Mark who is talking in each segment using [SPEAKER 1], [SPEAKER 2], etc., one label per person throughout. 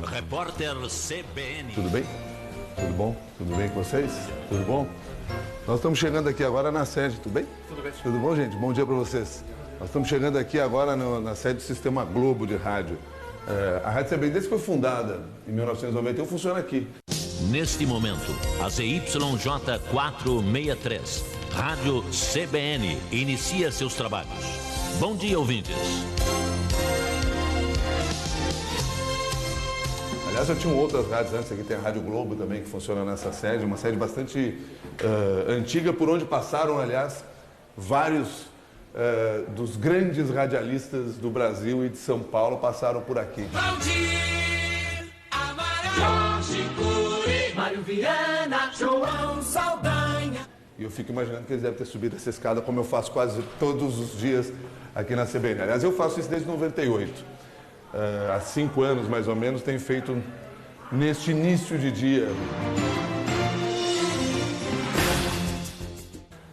[SPEAKER 1] repórter CBN.
[SPEAKER 2] Tudo bem? Tudo bom? Tudo bem com vocês? Tudo bom? Nós estamos chegando aqui agora na sede, tudo bem?
[SPEAKER 3] Tudo bem.
[SPEAKER 2] Tudo bom, gente? Bom dia para vocês. Nós estamos chegando aqui agora na sede do Sistema Globo de Rádio. A Rádio CBN, desde que foi fundada em 1991, funciona aqui.
[SPEAKER 1] Neste momento, a ZYJ 463, Rádio CBN, inicia seus trabalhos. Bom dia, ouvintes.
[SPEAKER 2] Aliás, já tinham outras rádios antes, aqui tem a Rádio Globo também, que funciona nessa sede, uma sede bastante antiga, por onde passaram, aliás, vários dos grandes radialistas do Brasil e de São Paulo passaram por aqui.
[SPEAKER 4] Valdir, Amaral, Chicuri, Mário Viana, João Saldanha.
[SPEAKER 2] E eu fico imaginando que eles devem ter subido essa escada, como eu faço quase todos os dias aqui na CBN. Aliás, eu faço isso desde 98. Há 5 anos, mais ou menos, tenho feito neste início de dia.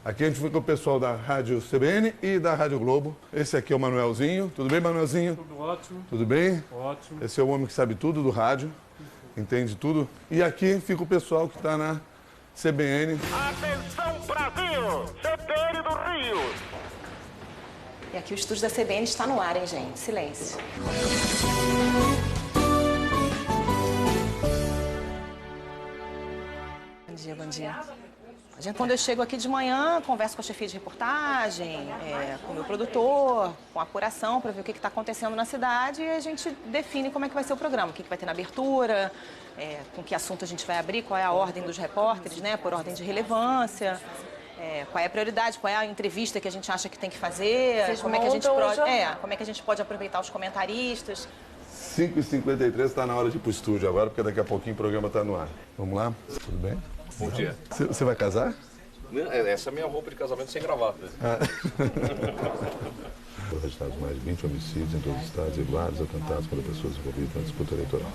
[SPEAKER 2] Aqui a gente foi com o pessoal da Rádio CBN e da Rádio Globo. Esse aqui é o Manuelzinho. Tudo bem, Manuelzinho?
[SPEAKER 3] Tudo ótimo.
[SPEAKER 2] Tudo bem?
[SPEAKER 3] Ótimo.
[SPEAKER 2] Esse é o homem que sabe tudo do rádio, entende tudo. E aqui fica o pessoal que está na CBN.
[SPEAKER 5] Atenção, Brasil! CBN do Rio!
[SPEAKER 6] E aqui o estúdio da CBN está no ar, hein, gente? Silêncio. Bom dia, bom dia. Quando eu chego aqui de manhã, converso com a chefia de reportagem, com o meu produtor, com a apuração para ver o que está acontecendo na cidade e a gente define como é que vai ser o programa, o que vai ter na abertura, com que assunto a gente vai abrir, qual é a ordem dos repórteres, né, por ordem de relevância. Qual é a prioridade, qual é a entrevista que a gente acha que tem que fazer, como é que a gente pode aproveitar os comentaristas.
[SPEAKER 2] 5h53, está na hora de ir para o estúdio agora, porque daqui a pouquinho o programa está no ar. Vamos lá? Tudo bem?
[SPEAKER 7] Bom dia.
[SPEAKER 2] Você vai casar?
[SPEAKER 7] Essa é a minha roupa de casamento sem gravata.
[SPEAKER 2] Registrados mais de 20 homicídios em todos os estados e vários atentados contra pessoas envolvidas na disputa eleitoral.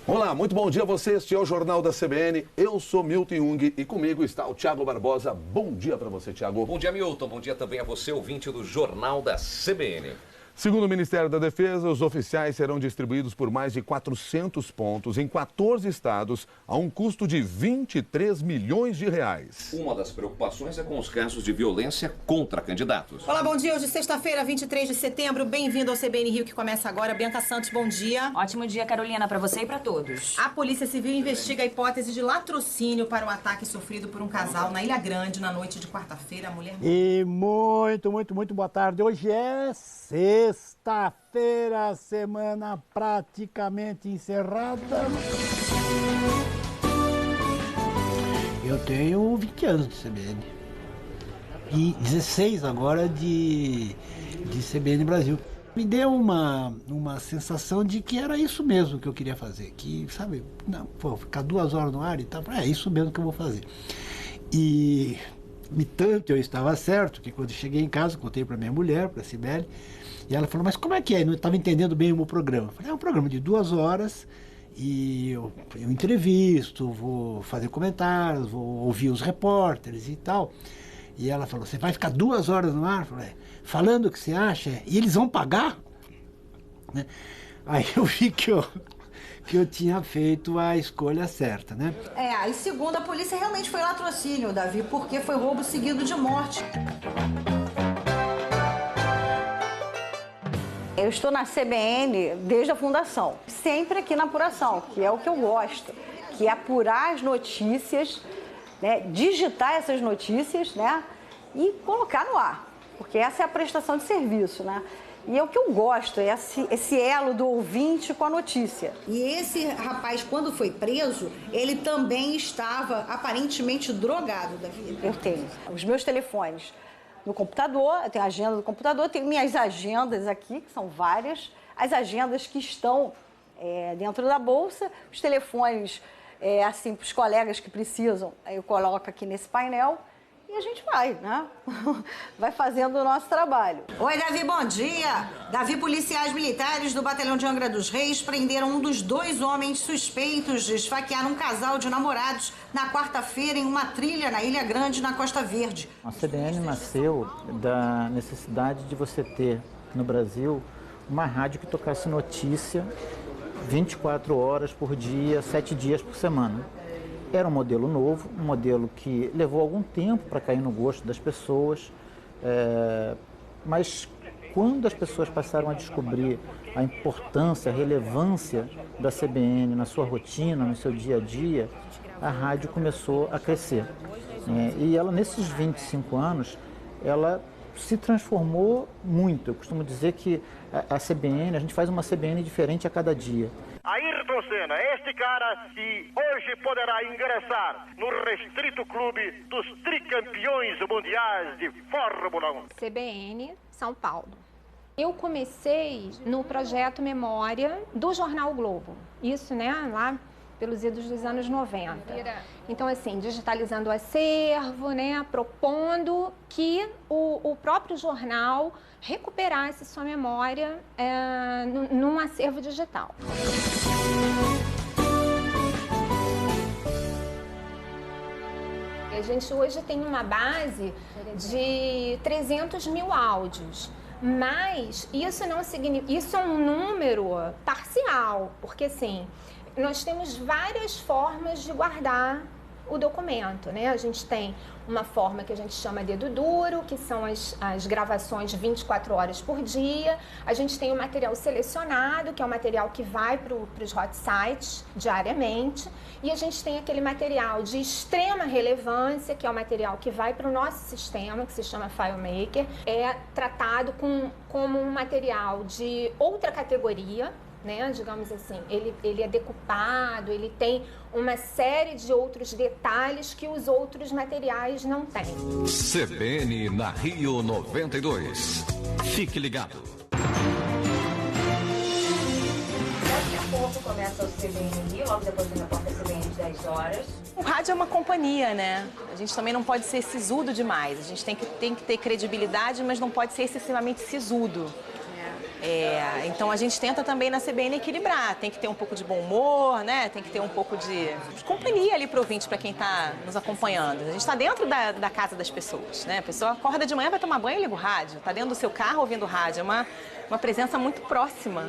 [SPEAKER 2] Olá, muito bom dia a você. Este é o Jornal da CBN. Eu sou Milton Jung e comigo está o Thiago Barbosa. Bom dia para você, Thiago.
[SPEAKER 7] Bom dia, Milton. Bom dia também a você, ouvinte do Jornal da CBN.
[SPEAKER 2] Segundo o Ministério da Defesa, os oficiais serão distribuídos por mais de 400 pontos em 14 estados a um custo de 23 milhões de reais.
[SPEAKER 7] Uma das preocupações é com os casos de violência contra candidatos.
[SPEAKER 6] Olá, bom dia. Hoje, sexta-feira, 23 de setembro. Bem-vindo ao CBN Rio, que começa agora. Bianca Santos, bom dia.
[SPEAKER 8] Ótimo dia, Carolina, para você e para todos.
[SPEAKER 6] A Polícia Civil investiga a hipótese de latrocínio para o ataque sofrido por um casal na Ilha Grande na noite de quarta-feira. A mulher...
[SPEAKER 9] E muito boa tarde. Hoje é sexta-feira, semana praticamente encerrada. Eu tenho 20 anos de CBN e 16 agora de CBN Brasil. Me deu uma sensação de que era isso mesmo que eu queria fazer, que, sabe, não, ficar 2 horas no ar e tal, é isso mesmo que eu vou fazer. E tanto eu estava certo que quando cheguei em casa, contei para minha mulher, para a Cibele, e ela falou, mas como é que é? Eu não estava entendendo bem o meu programa. Eu falei, é um programa de 2 horas e eu entrevisto, vou fazer comentários, vou ouvir os repórteres e tal. E ela falou, você vai ficar 2 horas no ar? Eu falei, falando o que você acha? E eles vão pagar? Né? Aí eu vi que eu tinha feito a escolha certa, né?
[SPEAKER 10] E segundo a polícia, realmente foi latrocínio, Davi, porque foi roubo seguido de morte. Eu estou na CBN desde a fundação, sempre aqui na apuração, que é o que eu gosto, que é apurar as notícias, né, digitar essas notícias, né, e colocar no ar, porque essa é a prestação de serviço, né? E é o que eu gosto, é esse elo do ouvinte com a notícia. E esse rapaz, quando foi preso, ele também estava aparentemente drogado, Davi. Eu tenho os meus telefones no computador, eu tenho a agenda do computador, tenho minhas agendas aqui, que são várias, as agendas que estão dentro da bolsa, os telefones, assim, para os colegas que precisam, eu coloco aqui nesse painel. E a gente vai, né? Vai fazendo o nosso trabalho. Oi, Davi, bom dia! Davi, policiais militares do Batalhão de Angra dos Reis prenderam um dos 2 homens suspeitos de esfaquear um casal de namorados na quarta-feira em uma trilha na Ilha Grande, na Costa Verde.
[SPEAKER 11] A CBN nasceu da necessidade de você ter, no Brasil, uma rádio que tocasse notícia 24 horas por dia, 7 dias por semana. Era um modelo novo, um modelo que levou algum tempo para cair no gosto das pessoas, mas quando as pessoas passaram a descobrir a importância, a relevância da CBN na sua rotina, no seu dia a dia, a rádio começou a crescer. E ela, nesses 25 anos, ela se transformou muito. Eu costumo dizer que a CBN, a gente faz uma CBN diferente a cada dia.
[SPEAKER 5] Ayrton Senna, este cara que hoje poderá ingressar no restrito clube dos tricampeões mundiais de Fórmula 1.
[SPEAKER 3] CBN, São Paulo. Eu comecei no projeto Memória do Jornal Globo. Isso, né, lá pelos idos dos anos 90. Então, assim, digitalizando o acervo, né, propondo que o próprio jornal recuperasse sua memória num acervo digital. A gente hoje tem uma base de 300 mil áudios. Mas isso não significa, isso é um número parcial, porque assim, nós temos várias formas de guardar o documento, né? A gente tem uma forma que a gente chama dedo duro, que são as gravações 24 horas por dia. A gente tem o material selecionado, que é o material que vai para os hot sites diariamente. E a gente tem aquele material de extrema relevância, que é o material que vai para o nosso sistema, que se chama FileMaker. É tratado como um material de outra categoria, né? Digamos assim, ele é decupado, ele tem uma série de outros detalhes que os outros materiais não têm.
[SPEAKER 12] CBN na Rio 92. Fique ligado.
[SPEAKER 8] Daqui a pouco começa o CBN Rio, logo depois do repórter CBN de 10 horas.
[SPEAKER 6] O rádio é uma companhia, né? A gente também não pode ser sisudo demais. A gente tem que ter credibilidade, mas não pode ser excessivamente sisudo. Então a gente tenta também na CBN equilibrar, tem que ter um pouco de bom humor, né? Tem que ter um pouco de companhia ali pro ouvinte, para quem está nos acompanhando. A gente está dentro da casa das pessoas, né? A pessoa acorda de manhã, vai tomar banho e liga o rádio, está dentro do seu carro ouvindo o rádio, é uma presença muito próxima.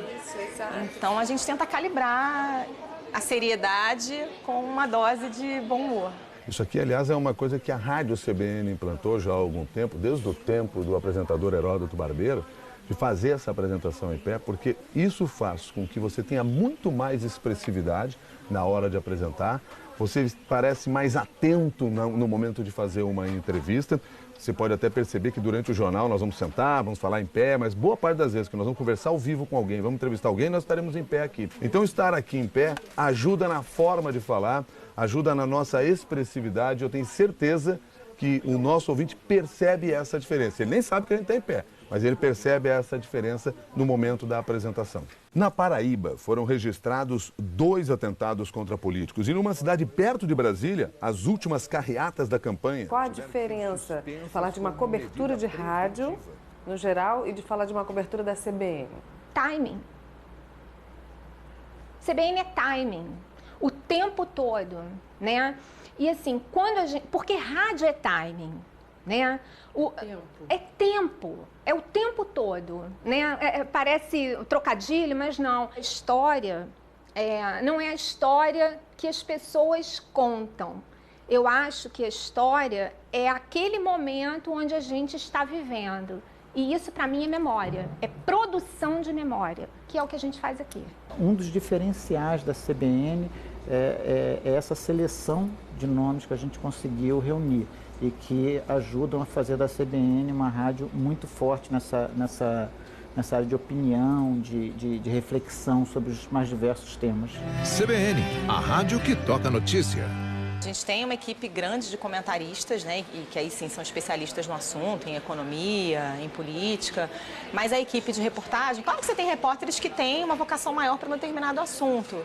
[SPEAKER 6] Então a gente tenta calibrar a seriedade com uma dose de bom humor.
[SPEAKER 2] Isso aqui, aliás, é uma coisa que a Rádio CBN implantou já há algum tempo, desde o tempo do apresentador Heródoto Barbeiro, de fazer essa apresentação em pé, porque isso faz com que você tenha muito mais expressividade na hora de apresentar, você parece mais atento no momento de fazer uma entrevista. Você pode até perceber que durante o jornal nós vamos sentar, vamos falar em pé, mas boa parte das vezes que nós vamos conversar ao vivo com alguém, vamos entrevistar alguém, nós estaremos em pé aqui. Então estar aqui em pé ajuda na forma de falar, ajuda na nossa expressividade. Eu tenho certeza que o nosso ouvinte percebe essa diferença. Ele nem sabe que a gente está em pé, mas ele percebe essa diferença no momento da apresentação. Na Paraíba, foram registrados 2 atentados contra políticos. E numa cidade perto de Brasília, as últimas carreatas da campanha.
[SPEAKER 13] Qual a diferença de falar de uma cobertura de rádio, no geral, e de falar de uma cobertura da CBN?
[SPEAKER 3] Timing. CBN é timing. O tempo todo, né? E assim, quando a gente... Porque rádio é timing, né? É tempo, é o tempo todo, né? Parece trocadilho, mas não. A história não é a história que as pessoas contam. Eu acho que a história é aquele momento onde a gente está vivendo. E isso, para mim, é memória, é produção de memória, que é o que a gente faz aqui.
[SPEAKER 11] Um dos diferenciais da CBN é essa seleção de nomes que a gente conseguiu reunir e que ajudam a fazer da CBN uma rádio muito forte nessa área de opinião, de reflexão sobre os mais diversos temas.
[SPEAKER 12] CBN, a rádio que toca notícia.
[SPEAKER 6] A gente tem uma equipe grande de comentaristas, né, e que aí sim são especialistas no assunto, em economia, em política, mas a equipe de reportagem, claro que você tem repórteres que têm uma vocação maior para um determinado assunto,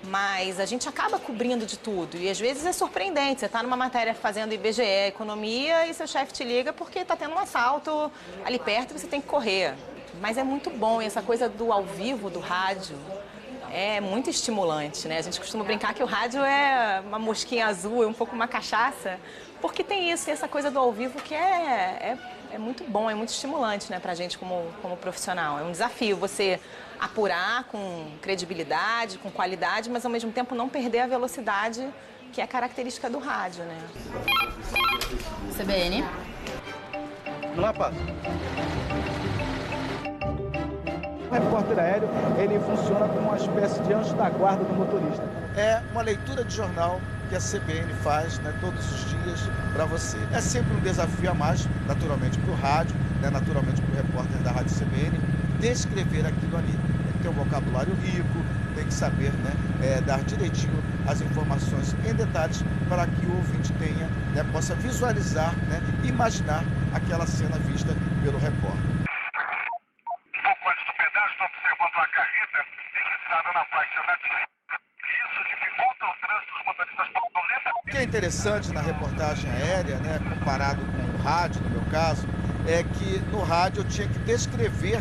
[SPEAKER 6] mas a gente acaba cobrindo de tudo e às vezes é surpreendente, você está numa matéria fazendo IBGE, economia, e seu chefe te liga porque está tendo um assalto ali perto e você tem que correr. Mas é muito bom, e essa coisa do ao vivo, do rádio, é muito estimulante, né? A gente costuma brincar que o rádio é uma mosquinha azul, é um pouco uma cachaça, porque tem isso, tem essa coisa do ao vivo que é muito bom, é muito estimulante, né, pra gente como profissional. É um desafio você apurar com credibilidade, com qualidade, mas ao mesmo tempo não perder a velocidade que é característica do rádio, né?
[SPEAKER 14] CBN.
[SPEAKER 15] Vamos lá, Pato. O repórter aéreo, ele funciona como uma espécie de anjo da guarda do motorista. É uma leitura de jornal que a CBN faz, né, todos os dias para você. É sempre um desafio a mais, naturalmente para o rádio, né, naturalmente para o repórter da Rádio CBN, descrever aquilo ali. Tem que ter um vocabulário rico, tem que saber, né, dar direitinho as informações em detalhes para que o ouvinte tenha, né, possa visualizar, né, imaginar aquela cena vista pelo repórter. O que é interessante na reportagem aérea, né, comparado com o rádio, no meu caso, é que no rádio eu tinha que descrever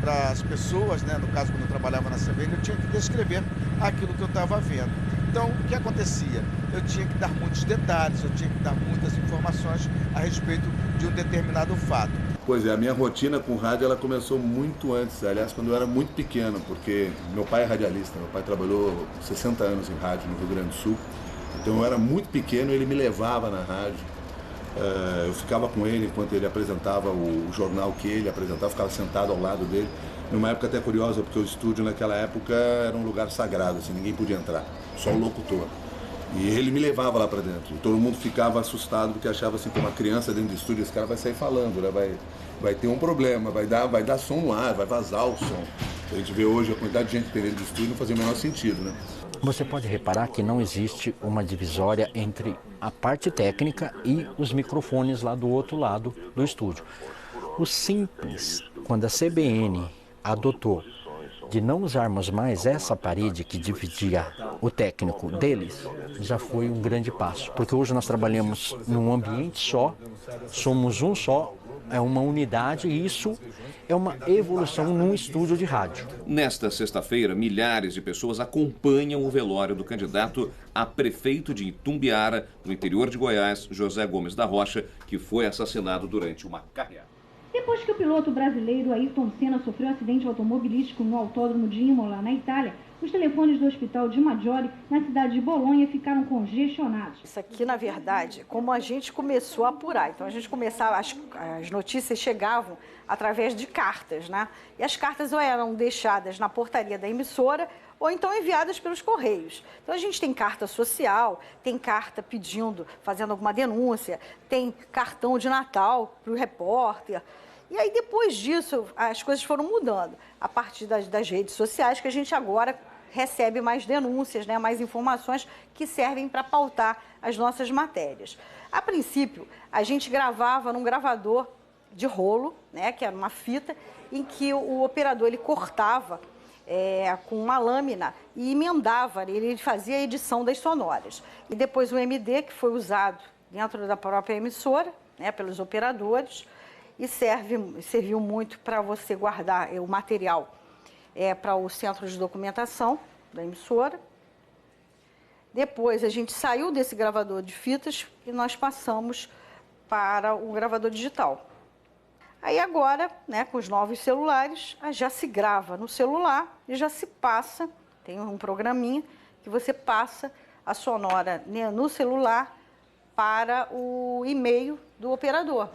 [SPEAKER 15] para as pessoas, né, no caso quando eu trabalhava na CBN, eu tinha que descrever aquilo que eu estava vendo. Então, o que acontecia? Eu tinha que dar muitos detalhes, eu tinha que dar muitas informações a respeito de um determinado fato.
[SPEAKER 2] Pois é, a minha rotina com rádio ela começou muito antes, aliás, quando eu era muito pequeno, porque meu pai é radialista, meu pai trabalhou 60 anos em rádio no Rio Grande do Sul, então eu era muito pequeno, ele me levava na rádio, eu ficava com ele enquanto ele apresentava o jornal que ele apresentava, ficava sentado ao lado dele, numa época até curiosa, porque o estúdio naquela época era um lugar sagrado, assim, ninguém podia entrar, só o locutor. E ele me levava lá para dentro. E todo mundo ficava assustado porque achava assim, que uma criança dentro do estúdio, esse cara vai sair falando, né? Vai ter um problema, vai dar som no ar, vai vazar o som. A gente vê hoje a quantidade de gente que tem dentro do estúdio não fazia o menor sentido, né?
[SPEAKER 16] Você pode reparar que não existe uma divisória entre a parte técnica e os microfones lá do outro lado do estúdio. O simples, quando a CBN adotou de não usarmos mais essa parede que dividia o técnico deles, já foi um grande passo. Porque hoje nós trabalhamos num ambiente só, somos um só, é uma unidade e isso é uma evolução num estúdio de rádio.
[SPEAKER 7] Nesta sexta-feira, milhares de pessoas acompanham o velório do candidato a prefeito de Itumbiara, no interior de Goiás, José Gomes da Rocha, que foi assassinado durante uma carreata.
[SPEAKER 17] Depois que o piloto brasileiro Ayrton Senna sofreu um acidente automobilístico no autódromo de Imola, na Itália, os telefones do hospital de Maggiore, na cidade de Bolonha, ficaram congestionados.
[SPEAKER 10] Isso aqui, na verdade, como a gente começou a apurar. Então, a gente começava, as notícias chegavam através de cartas, né? E as cartas ou eram deixadas na portaria da emissora ou então enviadas pelos correios. Então, a gente tem carta social, tem carta pedindo, fazendo alguma denúncia, tem cartão de Natal para o repórter. E aí, depois disso, as coisas foram mudando. A partir das redes sociais, que a gente agora recebe mais denúncias, né, mais informações que servem para pautar as nossas matérias. A princípio, a gente gravava num gravador de rolo, né, que era uma fita, em que o operador ele cortava com uma lâmina e emendava, ele fazia a edição das sonoras. E depois o MD, que foi usado dentro da própria emissora, né, pelos operadores, e serviu muito para você guardar o material para o centro de documentação da emissora. Depois a gente saiu desse gravador de fitas e nós passamos para o gravador digital. Aí agora, né, com os novos celulares, já se grava no celular e já se passa, tem um programinha que você passa a sonora, né, no celular para o e-mail do operador.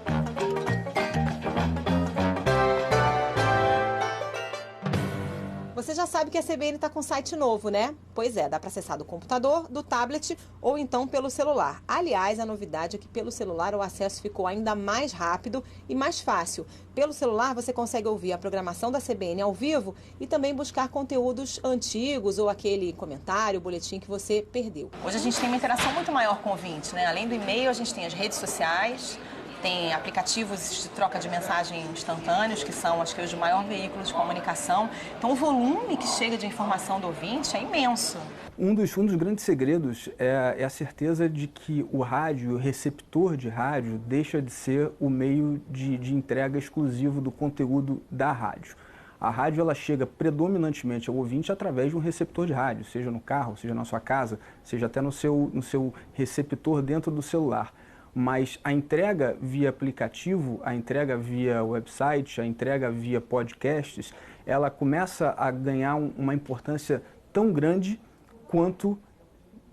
[SPEAKER 6] Você já sabe que a CBN está com site novo, né? Pois é, dá para acessar do computador, do tablet ou então pelo celular. Aliás, a novidade é que pelo celular o acesso ficou ainda mais rápido e mais fácil. Pelo celular você consegue ouvir a programação da CBN ao vivo e também buscar conteúdos antigos ou aquele comentário, boletim que você perdeu. Hoje a gente tem uma interação muito maior com o ouvinte, né? Além do e-mail, a gente tem as redes sociais, tem aplicativos de troca de mensagem instantâneos, que são, acho que, os maiores veículos de comunicação. Então, o volume que chega de informação do ouvinte é imenso.
[SPEAKER 18] Um dos grandes segredos é a certeza de que o rádio, o receptor de rádio, deixa de ser o meio de entrega exclusivo do conteúdo da rádio. A rádio ela chega predominantemente ao ouvinte através de um receptor de rádio, seja no carro, seja na sua casa, seja até no seu receptor dentro do celular. Mas a entrega via aplicativo, a entrega via website, a entrega via podcasts, ela começa a ganhar uma importância tão grande quanto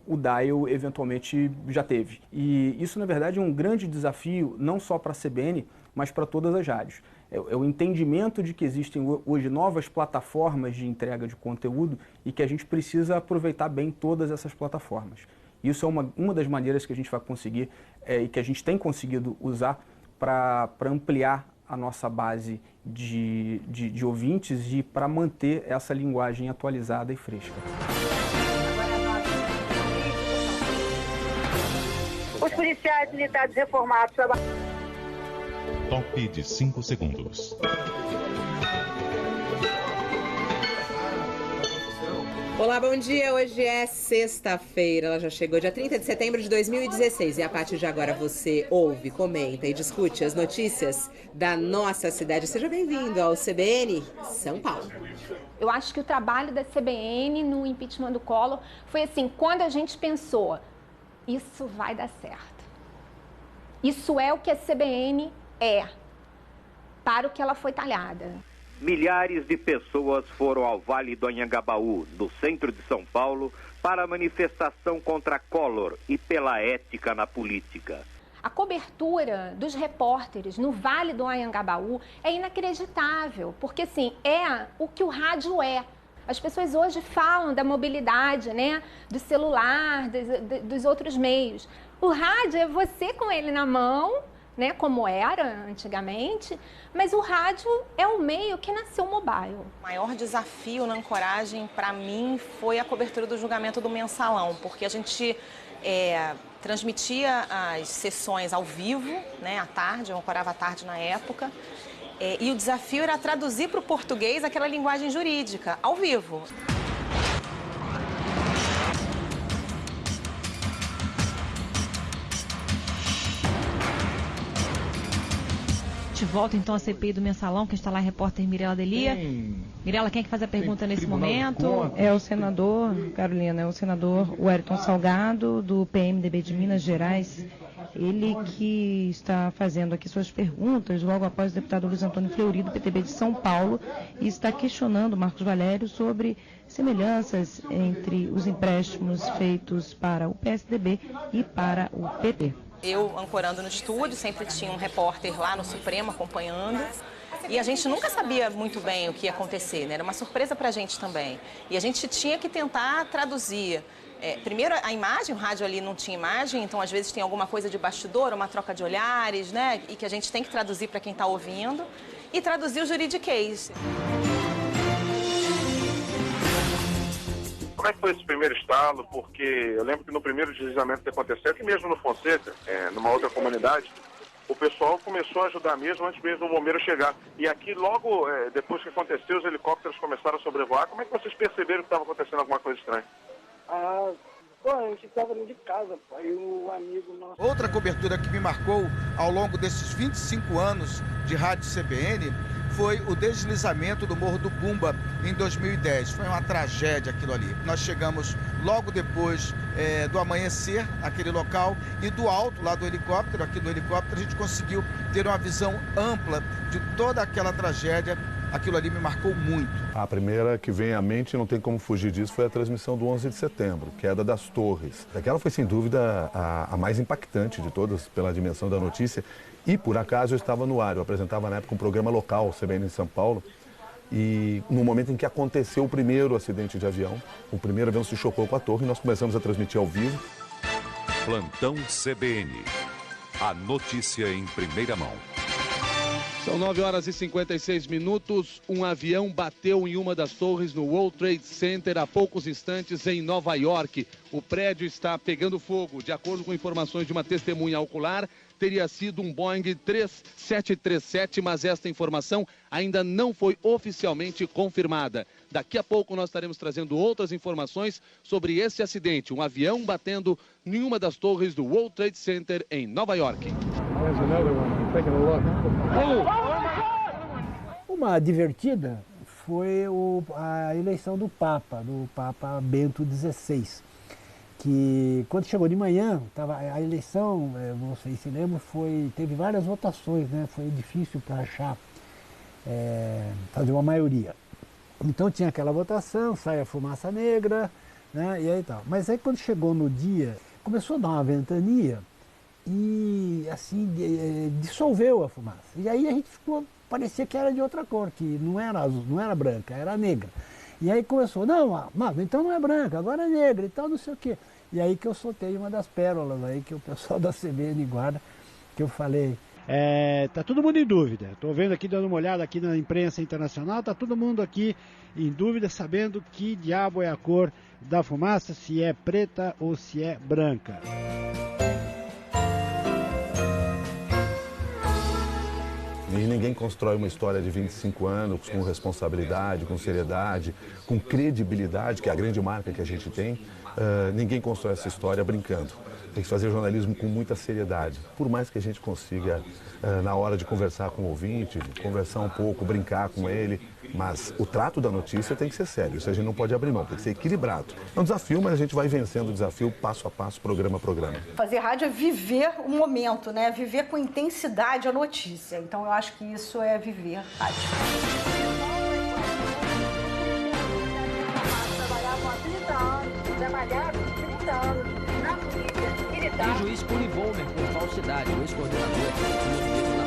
[SPEAKER 18] o dial eventualmente já teve. E isso, na verdade, é um grande desafio, não só para a CBN, mas para todas as rádios. É o entendimento de que existem hoje novas plataformas de entrega de conteúdo e que a gente precisa aproveitar bem todas essas plataformas. Isso é uma das maneiras que a gente vai conseguir e que a gente tem conseguido usar para ampliar a nossa base de ouvintes e para manter essa linguagem atualizada e fresca.
[SPEAKER 14] Os policiais militares reformados trabalham.
[SPEAKER 12] Top de 5 segundos.
[SPEAKER 19] Olá, bom dia. Hoje é sexta-feira, ela já chegou, dia 30 de setembro de 2016. E a partir de agora você ouve, comenta e discute as notícias da nossa cidade. Seja bem-vindo ao CBN São Paulo.
[SPEAKER 3] Eu acho que o trabalho da CBN no impeachment do Collor foi assim, quando a gente pensou, isso vai dar certo. Isso é o que a CBN é, para o que ela foi talhada.
[SPEAKER 20] Milhares de pessoas foram ao Vale do Anhangabaú, no centro de São Paulo, para a manifestação contra Collor e pela ética na política.
[SPEAKER 3] A cobertura dos repórteres no Vale do Anhangabaú é inacreditável, porque assim, é o que o rádio é. As pessoas hoje falam da mobilidade, né, do celular, dos outros meios. O rádio é você com ele na mão, né, como era antigamente, mas o rádio é um meio que nasceu mobile.
[SPEAKER 6] O maior desafio na ancoragem, para mim, foi a cobertura do julgamento do Mensalão, porque a gente transmitia as sessões ao vivo, né, à tarde, eu ancorava à tarde na época, e o desafio era traduzir para o português aquela linguagem jurídica, ao vivo.
[SPEAKER 21] De volta então à CPI do Mensalão, que está lá a repórter Mirela Delia. Mirela, quem é que faz a pergunta nesse momento?
[SPEAKER 22] É o senador, Carolina, é o senador Wellington Salgado, do PMDB de Minas Gerais. Ele que está fazendo aqui suas perguntas logo após o deputado Luiz Antônio Fleury, do PTB de São Paulo, e está questionando Marcos Valério sobre semelhanças entre os empréstimos feitos para o PSDB e para o PT.
[SPEAKER 6] Eu, ancorando no estúdio, sempre tinha um repórter lá no Supremo acompanhando. E a gente nunca sabia muito bem o que ia acontecer, né? Era uma surpresa para a gente também. E a gente tinha que tentar traduzir. Primeiro, a imagem, o rádio ali não tinha imagem, então às vezes tem alguma coisa de bastidor, uma troca de olhares, né? E que a gente tem que traduzir para quem está ouvindo. E traduzir o juridiquês.
[SPEAKER 5] Como é que foi esse primeiro estalo? Porque eu lembro que no primeiro deslizamento que aconteceu, aqui mesmo no Fonseca, numa outra comunidade, o pessoal começou a ajudar mesmo antes mesmo do bombeiro chegar. E aqui logo, depois que aconteceu, os helicópteros começaram a sobrevoar. Como é que vocês perceberam que estava acontecendo alguma coisa estranha?
[SPEAKER 23] A gente estava dentro de casa, aí o amigo nosso...
[SPEAKER 15] Outra cobertura que me marcou ao longo desses 25 anos de Rádio CBN foi o deslizamento do Morro do Bumba em 2010. Foi uma tragédia aquilo ali. Nós chegamos logo depois do amanhecer, aquele local, e do alto, lá do helicóptero, aqui do helicóptero, a gente conseguiu ter uma visão ampla de toda aquela tragédia. Aquilo ali me marcou muito.
[SPEAKER 2] A primeira que vem à mente, não tem como fugir disso, foi a transmissão do 11 de setembro, queda das torres. Aquela foi, sem dúvida, a mais impactante de todas, pela dimensão da notícia. E, por acaso, eu estava no ar. Eu apresentava, na época, um programa local, CBN em São Paulo. E no momento em que aconteceu o primeiro acidente de avião, o primeiro avião se chocou com a torre e nós começamos a transmitir ao vivo.
[SPEAKER 12] Plantão CBN. A notícia em primeira mão.
[SPEAKER 24] São 9 horas e 56 minutos. Um avião bateu em uma das torres no World Trade Center há poucos instantes em Nova York. O prédio está pegando fogo. De acordo com informações de uma testemunha ocular, teria sido um Boeing 737, mas esta informação ainda não foi oficialmente confirmada. Daqui a pouco nós estaremos trazendo outras informações sobre esse acidente. Um avião batendo em uma das torres do World Trade Center em Nova York.
[SPEAKER 9] Uma divertida foi a eleição do Papa Bento XVI, que quando chegou de manhã, a eleição, vocês se lembram, teve várias votações, né? Foi difícil para achar, fazer uma maioria. Então tinha aquela votação, sai a fumaça negra, né, e aí tal. Mas aí quando chegou no dia, começou a dar uma ventania e assim dissolveu a fumaça. E aí a gente parecia que era de outra cor, que não era azul, não era branca, era negra. E aí começou, não, mas então não é branca, agora é negra e tal, não sei o quê. E aí que eu soltei uma das pérolas aí que o pessoal da CBN guarda, que eu falei. Tá todo mundo em dúvida. Estou vendo aqui, dando uma olhada aqui na imprensa internacional, tá todo mundo aqui em dúvida, sabendo que diabo é a cor da fumaça, se é preta ou se é branca.
[SPEAKER 2] E ninguém constrói uma história de 25 anos com responsabilidade, com seriedade, com credibilidade, que é a grande marca que a gente tem. Ninguém constrói essa história brincando. Tem que fazer jornalismo com muita seriedade. Por mais que a gente consiga, na hora de conversar com o ouvinte, conversar um pouco, brincar com ele, mas o trato da notícia tem que ser sério. Isso a gente não pode abrir mão, tem que ser equilibrado. É um desafio, mas a gente vai vencendo o desafio passo a passo, programa a programa.
[SPEAKER 10] Fazer rádio é viver o momento, né? Viver com intensidade a notícia. Então eu acho que isso é viver rádio.
[SPEAKER 14] Trabalhava há 30 anos na polícia militar.
[SPEAKER 1] O juiz pune Volmer por falsidade, o ex-coordenador do movimento